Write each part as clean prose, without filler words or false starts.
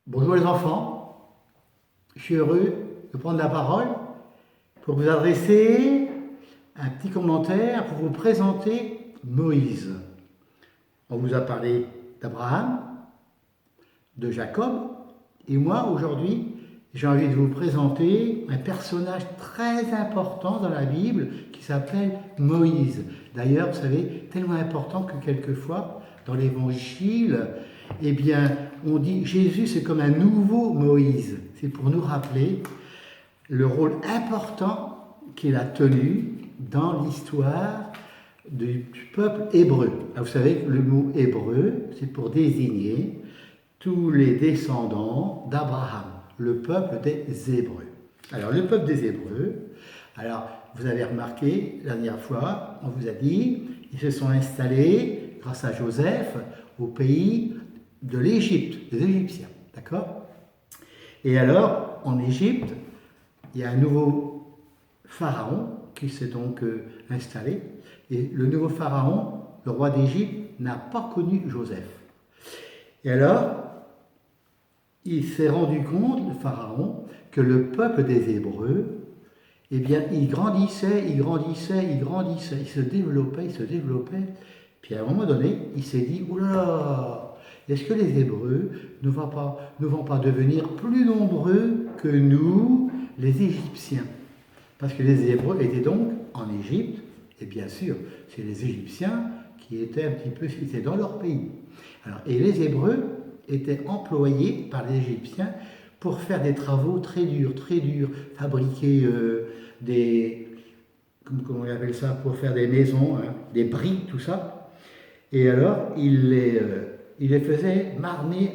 Bonjour les enfants, je suis heureux de prendre la parole pour vous adresser un petit commentaire pour vous présenter Moïse. On vous a parlé d'Abraham, de Jacob, et moi aujourd'hui j'ai envie de vous présenter un personnage très important dans la Bible qui s'appelle Moïse. D'ailleurs, vous savez, tellement important que quelquefois dans l'Évangile, eh bien, on dit Jésus c'est comme un nouveau Moïse. C'est pour nous rappeler le rôle important qu'il a tenu dans l'histoire du peuple hébreu. Alors, vous savez que le mot hébreu, c'est pour désigner tous les descendants d'Abraham, le peuple des Hébreux. Alors, le peuple des Hébreux, alors, vous avez remarqué, la dernière fois, on vous a dit, ils se sont installés, grâce à Joseph, au pays de l'Égypte, des Égyptiens. D'accord? Et alors, en Égypte, il y a un nouveau pharaon qui s'est donc installé. Et le nouveau pharaon, le roi d'Égypte, n'a pas connu Joseph. Et alors, il s'est rendu compte, le pharaon, que le peuple des Hébreux, eh bien, il grandissait, il se développait. Puis à un moment donné, il s'est dit, oula, est-ce que les Hébreux ne vont pas devenir plus nombreux que nous, les Égyptiens? Parce que les Hébreux étaient donc en Égypte, et bien sûr, c'est les Égyptiens qui étaient un petit peu, c'était dans leur pays. Alors, et les Hébreux étaient employés par les Égyptiens pour faire des travaux très durs, fabriquer des, comment on appelle ça, pour faire des maisons, hein, des briques, tout ça. Et alors, il les faisait marner.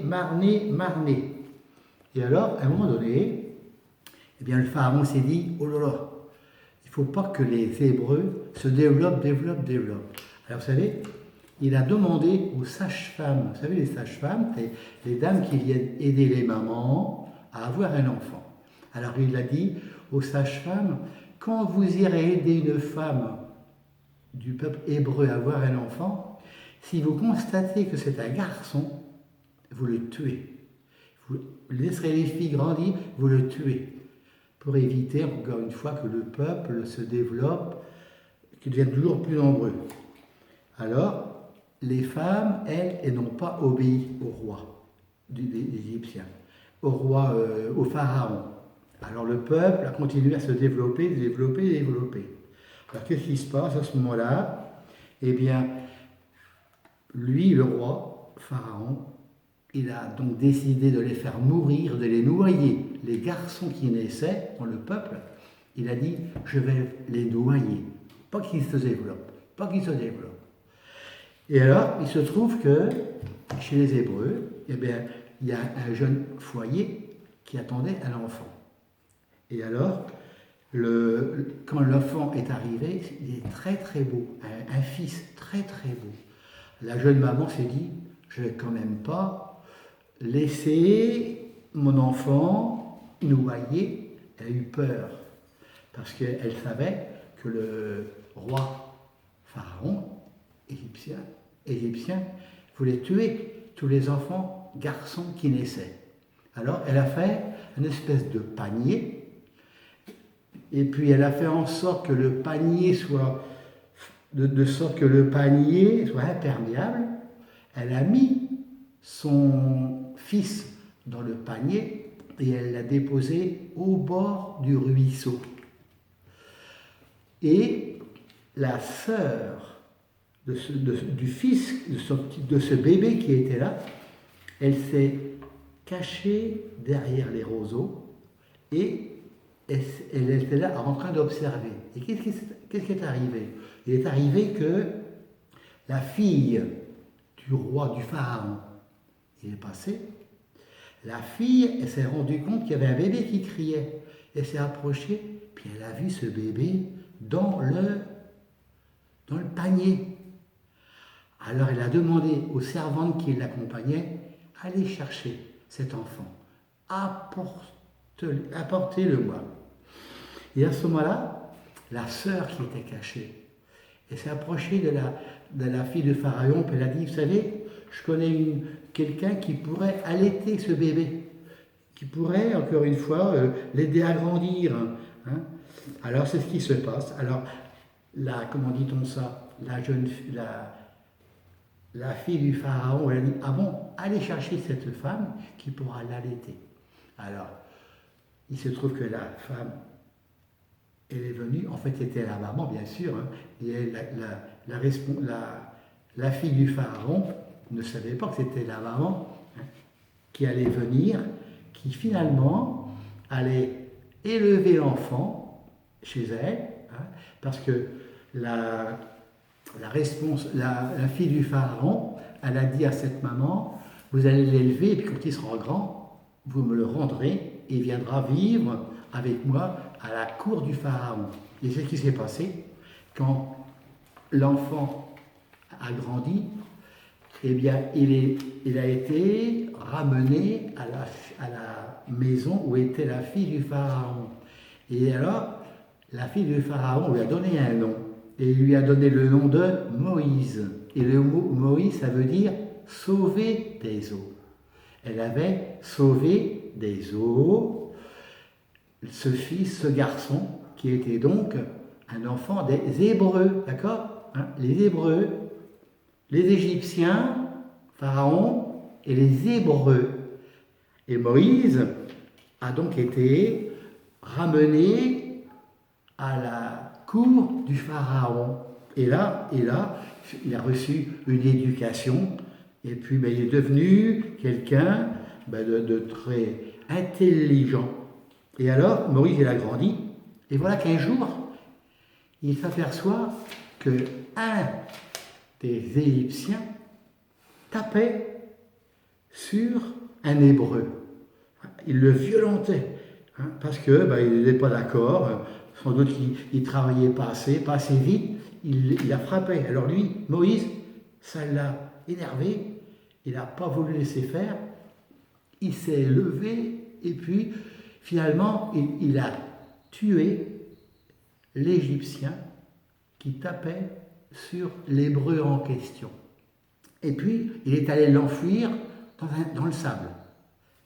Et alors, à un moment donné, eh bien, le pharaon s'est dit, oh là là, il ne faut pas que les Hébreux se développent. Alors, vous savez, il a demandé aux sages-femmes, vous savez, les sages-femmes, c'est les dames qui viennent aider les mamans à avoir un enfant. Alors, il a dit aux sages-femmes, quand vous irez aider une femme du peuple hébreu à avoir un enfant, si vous constatez que c'est un garçon, vous le tuez. Vous laisserez les filles grandir, vous le tuez. Pour éviter, encore une fois, que le peuple se développe, qu'il devienne toujours plus nombreux. Alors, les femmes, elles n'ont pas obéi au roi des Égyptiens, au pharaon. Alors le peuple a continué à se développer. Alors qu'est-ce qui se passe à ce moment-là? Eh bien, lui, le roi, pharaon, il a donc décidé de les faire mourir, de les noyer. Les garçons qui naissaient dans le peuple, il a dit, je vais les noyer, pas qu'ils se développent. Et alors, il se trouve que chez les Hébreux, eh bien, il y a un jeune foyer qui attendait un enfant. Et alors, quand l'enfant est arrivé, il est très beau, un fils très beau. La jeune maman s'est dit, je ne vais quand même pas laisser mon enfant noyer. Elle a eu peur, parce qu'elle savait que le roi pharaon égyptien voulait tuer tous les enfants garçons qui naissaient. Alors elle a fait une espèce de panier, et puis elle a fait en sorte que le panier soit imperméable. Elle a mis son fils dans le panier et elle l'a déposé au bord du ruisseau. Et la sœur du fils de ce bébé qui était là, elle s'est cachée derrière les roseaux et elle était là en train d'observer. Et qu'est-ce qui est arrivé? Il est arrivé que la fille du roi, du pharaon, il est passé. La fille, elle s'est rendue compte qu'il y avait un bébé qui criait. Elle s'est approchée, puis elle a vu ce bébé dans le panier. Alors elle a demandé aux servantes qui l'accompagnaient, allez chercher cet enfant, apportez-le-moi. Et à ce moment-là, la sœur qui était cachée, elle s'est approchée de la fille de Pharaon, puis elle a dit, vous savez, je connais quelqu'un qui pourrait allaiter ce bébé. qui pourrait, encore une fois, l'aider à grandir. Hein. Alors, c'est ce qui se passe. Alors, comment dit-on ça? La fille du pharaon, elle a dit, ah bon, allez chercher cette femme qui pourra l'allaiter. Alors, il se trouve que la femme, elle est venue, en fait c'était la maman bien sûr, hein, et la fille du pharaon ne savait pas que c'était la maman, hein, qui allait venir, qui finalement allait élever l'enfant chez elle, hein, parce que la fille du pharaon, elle a dit à cette maman, vous allez l'élever, et puis quand il sera grand, vous me le rendrez, et il viendra vivre avec moi à la cour du pharaon. Et c'est ce qui s'est passé quand l'enfant a grandi, eh bien, il a été ramené à la maison où était la fille du pharaon. Et alors, la fille du pharaon lui a donné un nom. Et il lui a donné le nom de Moïse. Et le mot Moïse, ça veut dire sauver des eaux. Elle avait sauvé des eaux ce fils, ce garçon, qui était donc un enfant des Hébreux, d'accord, hein, les Hébreux, les Égyptiens, Pharaon, et les Hébreux. Et Moïse a donc été ramené à la cour du Pharaon. Et là, il a reçu une éducation, et puis il est devenu quelqu'un de très intelligent. Et alors, Moïse, il a grandi, et voilà qu'un jour, il s'aperçoit que un des Égyptiens tapait sur un Hébreu. Il le violentait, hein, parce que il n'était pas d'accord, sans doute qu'il ne travaillait pas assez vite, il la frappait. Alors lui, Moïse, ça l'a énervé, il n'a pas voulu laisser faire, il s'est levé, et puis finalement, il a tué l'Égyptien qui tapait sur l'Hébreu en question. Et puis, il est allé l'enfuir dans le sable.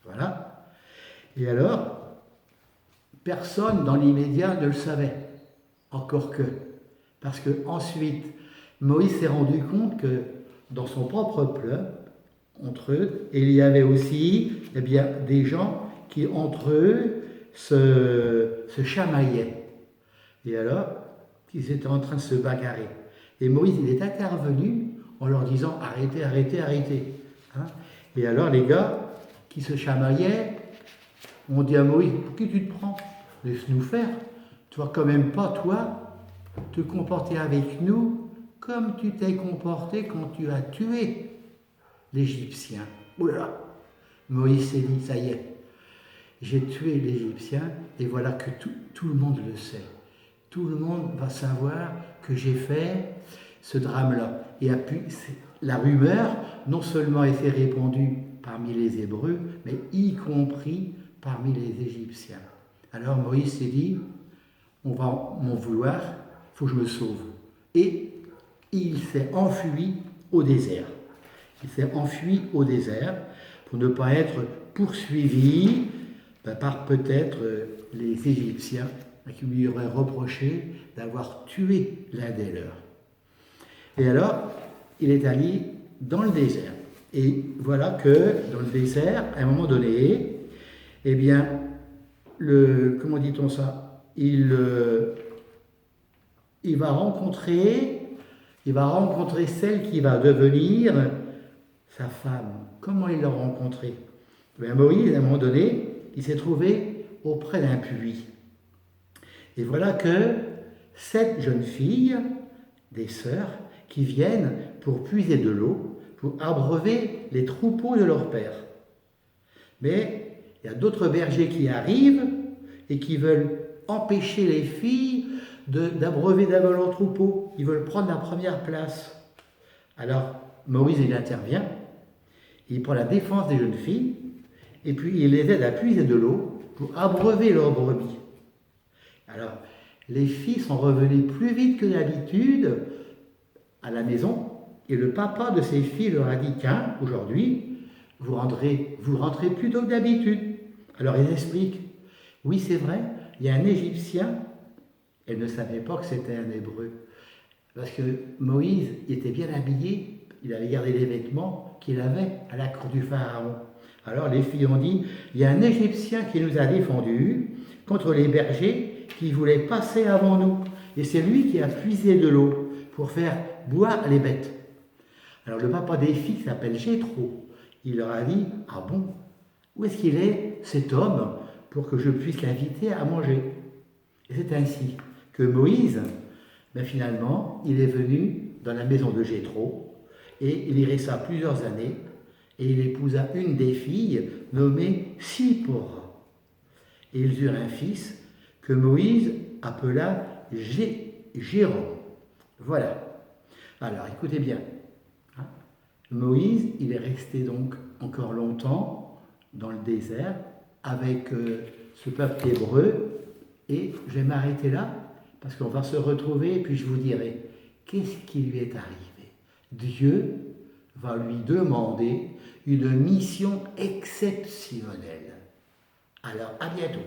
Voilà. Et alors, personne dans l'immédiat ne le savait, encore que. Parce que ensuite, Moïse s'est rendu compte que dans son propre peuple, entre eux, il y avait aussi des gens qui, entre eux, se chamaillaient. Et alors, ils étaient en train de se bagarrer. Et Moïse, il est intervenu en leur disant « Arrêtez, arrêtez, arrêtez hein ». Et alors, les gars qui se chamaillaient ont dit à Moïse « Pour qui tu te prends? Laisse-nous faire. Tu vas quand même pas, toi, te comporter avec nous comme tu t'es comporté quand tu as tué l'Égyptien. » Oula, Moïse s'est dit « Ça y est, j'ai tué l'Égyptien et voilà que tout le monde le sait. Tout le monde va savoir que j'ai fait ce drame-là. » Et puis, la rumeur, non seulement a été répandue parmi les Hébreux, mais y compris parmi les Égyptiens. Alors Moïse s'est dit, on va m'en vouloir, il faut que je me sauve. Et il s'est enfui au désert. Il s'est enfui au désert pour ne pas être poursuivi par peut-être les Égyptiens qui lui auraient reproché d'avoir tué l'un des leurs. Et alors, il est allé dans le désert. Et voilà que dans le désert, à un moment donné, eh bien, comment dit-on ça? Il va rencontrer celle qui va devenir sa femme. Comment il l'a rencontrée? Eh bien, Moïse, à un moment donné, il s'est trouvé auprès d'un puits. Et voilà que 7 jeunes filles, des sœurs, qui viennent pour puiser de l'eau, pour abreuver les troupeaux de leur père. Mais il y a d'autres bergers qui arrivent et qui veulent empêcher les filles d'abreuver d'abord leurs troupeaux. Ils veulent prendre la première place. Alors Moïse, il intervient, il prend la défense des jeunes filles, et puis il les aide à puiser de l'eau pour abreuver leurs brebis. Alors, les filles sont revenues plus vite que d'habitude à la maison, et le papa de ces filles leur a dit « Tiens, aujourd'hui, vous rentrez plus tôt que d'habitude. Alors il explique, oui c'est vrai, il y a un Égyptien, elle ne savait pas que c'était un Hébreu, parce que Moïse était bien habillé, il avait gardé les vêtements qu'il avait à la cour du Pharaon. Alors les filles ont dit, il y a un Égyptien qui nous a défendus contre les bergers qui voulaient passer avant nous. Et c'est lui qui a puisé de l'eau pour faire boire les bêtes. Alors le papa des filles s'appelle Jéthro. Il leur a dit, ah bon, où est-ce qu'il est cet homme pour que je puisse l'inviter à manger? Et c'est ainsi que Moïse, ben finalement, il est venu dans la maison de Jéthro et il y resta plusieurs années et il épousa une des filles nommée Sipora. Et ils eurent un fils que Moïse appela Jérôme. Voilà. Alors écoutez bien. Moïse, il est resté donc encore longtemps dans le désert avec ce peuple hébreu et je vais m'arrêter là parce qu'on va se retrouver et puis je vous dirai qu'est-ce qui lui est arrivé. Dieu va lui demander une mission exceptionnelle. Alors à bientôt.